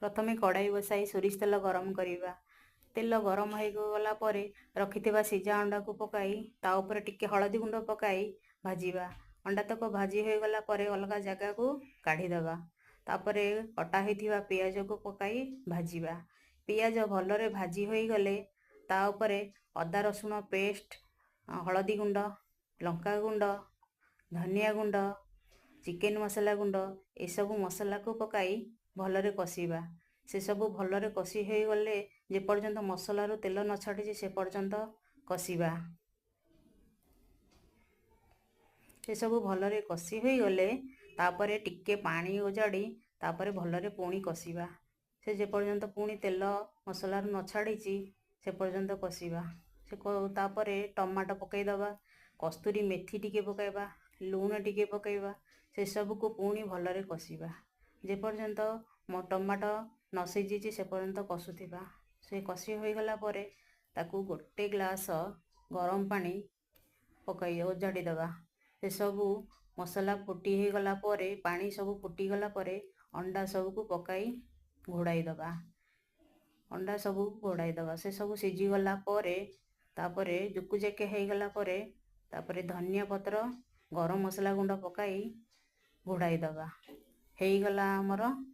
प्रथमे कड़ाई बसाई सोरिष तेल गरम करवा। तेल गरम हो गला परे रखिथिबा सिझा अंडा को पकाई ता ऊपर टिके हळदी गुंड पकाई भाजिबा। अंडा तक भाजी हो गला परे अलग जगह को काढ़ी दबा। तापरे कटा होइथिबा पियाज को पकाई भाजिबा। पियाज भलरे भाजी हो गले ता ऊपरे अदा रसुण पेस्ट, हळदी गुंड, लंका गुंड, धनिया गुंड, चिकेन मसला गुंड ए सब मसला को पकाई भलरे कषिबा। से सब भलरे कषि हो गले जे पर्यंत मसलारू तेल न छाड़ी से पर्यंत कषिबा। से सब भलरे कषि हो गले तापरे टिके पानी ओजाड़ी तापरे भलरे पुणी कषिबा। से जे पर्यंत पुणी तेल मसलारू न छाड़ी से पर्यंत कषिबा। से तापरे टमाटो पकाई दबा, कस्तूरी मेथी टिके पकाइबा, लूण टिके पकाइबा। से सब को पुणी भलरे कषिबा जे पर्यंत टमाटो न सिझी से पर्यंत कषुथिबा। से कषि हो गला परे ताकू गोटे ग्लास गरम पानी पकाई ओजाड़ी दबा। से सब मसला फुटी हो गला परे पानी सब फुटी गला परे अंडा सब को पकाई घोड़ाई दबा। अंडा सब घोड़ाई दबा। से सब सिझी गला परे तापरे जुकु जेके हो गला परे तापरे धनिया पत्र, गरम मसला गुंड पकाई घोड़ाई दबा। हो गला हमर